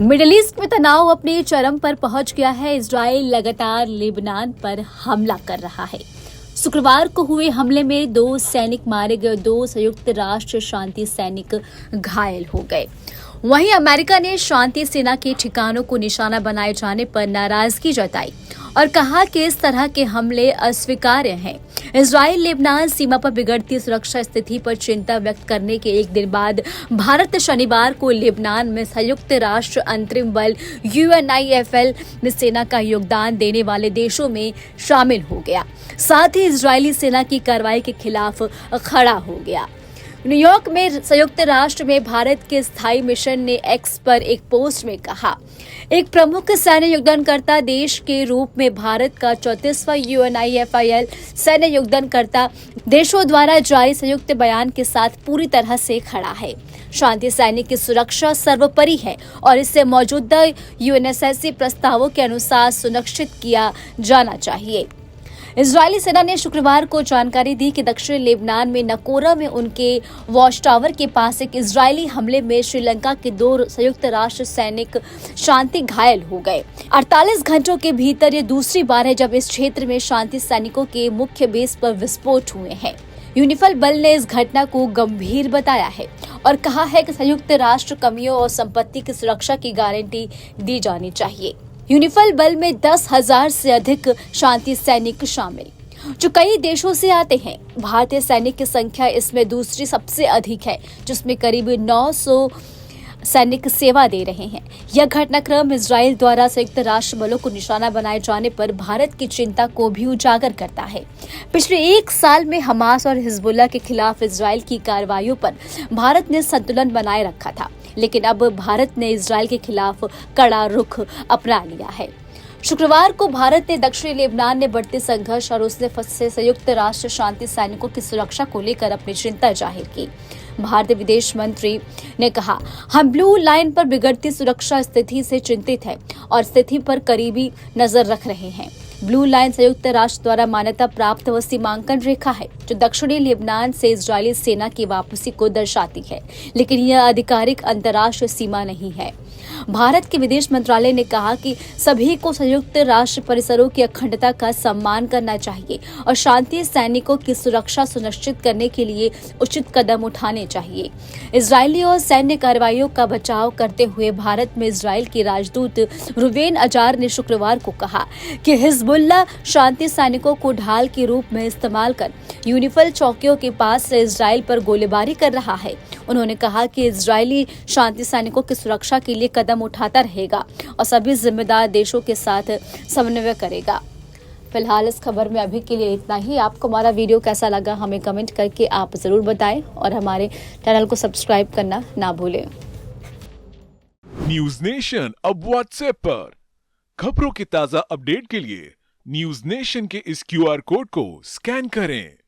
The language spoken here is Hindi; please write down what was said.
मिडिल ईस्ट में तनाव अपने चरम पर पहुंच गया है। इजराइल लगातार लेबनान पर हमला कर रहा है। शुक्रवार को हुए हमले में 2 सैनिक मारे गए, 2 संयुक्त राष्ट्र शांति सैनिक घायल हो गए। वहीं अमेरिका ने शांति सेना के ठिकानों को निशाना बनाए जाने पर नाराजगी जताई और कहा कि इस तरह के हमले अस्वीकार्य हैं। इजराइल लेबनान सीमा पर बिगड़ती सुरक्षा स्थिति पर चिंता व्यक्त करने के एक दिन बाद भारत शनिवार को लेबनान में संयुक्त राष्ट्र अंतरिम बल UNIFIL में सेना का योगदान देने वाले देशों में शामिल हो गया। साथ ही इजरायली सेना की कार्रवाई के खिलाफ खड़ा हो गया। न्यूयॉर्क में संयुक्त राष्ट्र में भारत के स्थायी मिशन ने एक्स पर एक पोस्ट में कहा, एक प्रमुख सैन्य योगदानकर्ता देश के रूप में भारत का 34वां UNIFIL सैन्य योगदानकर्ता देशों द्वारा जारी संयुक्त बयान के साथ पूरी तरह से खड़ा है। शांति सैनिक की सुरक्षा सर्वोपरि है और इसे मौजूदा UNSC प्रस्तावों के अनुसार सुनिश्चित किया जाना चाहिए। इजरायली सेना ने शुक्रवार को जानकारी दी कि दक्षिणी लेबनान में नकोरा में उनके वॉच टावर के पास एक इजरायली हमले में श्रीलंका के 2 संयुक्त राष्ट्र सैनिक शांति घायल हो गए। 48 घंटों के भीतर ये दूसरी बार है जब इस क्षेत्र में शांति सैनिकों के मुख्य बेस पर विस्फोट हुए हैं। यूनिफिल बल ने इस घटना को गंभीर बताया है और कहा है कि संयुक्त राष्ट्र कमियों और संपत्ति की सुरक्षा की गारंटी दी जानी चाहिए। यूनिफिल बल में 10,000 से अधिक शांति सैनिक शामिल, जो कई देशों से आते हैं। भारतीय सैनिक की संख्या इसमें दूसरी सबसे अधिक है, जिसमें करीब 900 सैनिक सेवा दे रहे हैं। यह घटनाक्रम इजराइल द्वारा संयुक्त राष्ट्र बलों को निशाना बनाए जाने पर भारत की चिंता को भी उजागर करता है। पिछले 1 साल में हमास और हिजबुल्लाह के खिलाफ इजराइल की कार्रवाइयों पर भारत ने संतुलन बनाए रखा था, लेकिन अब भारत ने इजराइल के खिलाफ कड़ा रुख अपना लिया है। शुक्रवार को भारत ने दक्षिणी लेबनान में बढ़ते संघर्ष और उसने फंसे संयुक्त राष्ट्र शांति सैनिकों की सुरक्षा को लेकर अपनी चिंता जाहिर की। भारतीय विदेश मंत्री ने कहा, हम ब्लू लाइन पर बिगड़ती सुरक्षा स्थिति से चिंतित हैं और स्थिति पर करीबी नजर रख रहे हैं। ब्लू लाइन संयुक्त राष्ट्र द्वारा मान्यता प्राप्त वह सीमांकन रेखा है जो दक्षिणी लेबनान से इजरायली सेना की वापसी को दर्शाती है, लेकिन यह आधिकारिक अंतर्राष्ट्रीय सीमा नहीं है। भारत के विदेश मंत्रालय ने कहा कि सभी को संयुक्त राष्ट्र परिसरों की अखंडता का सम्मान करना चाहिए और शांति सैनिकों की सुरक्षा सुनिश्चित करने के लिए उचित कदम उठाने चाहिए। इजरायली और सैन्य कार्रवाइयों का बचाव करते हुए भारत में इजराइल के राजदूत रुवेन अजार ने शुक्रवार को कहा कि हिजबुल्लाह शांति सैनिकों को ढाल के रूप में इस्तेमाल कर यूनिफिल चौकियों के पास से इजराइल पर गोलीबारी कर रहा है। उन्होंने कहा कि इजरायली शांति सैनिकों की सुरक्षा के लिए कदम उठाता रहेगा और सभी जिम्मेदार देशों के साथ समन्वय करेगा। फिलहाल इस खबर में अभी के लिए इतना ही। आपको हमारा वीडियो कैसा लगा हमें कमेंट करके आप जरूर बताएं और हमारे चैनल को सब्सक्राइब करना ना भूलें। न्यूज नेशन अब व्हाट्सएप पर खबरों की ताजा अपडेट के लिए न्यूज नेशन के इस QR कोड को स्कैन करें।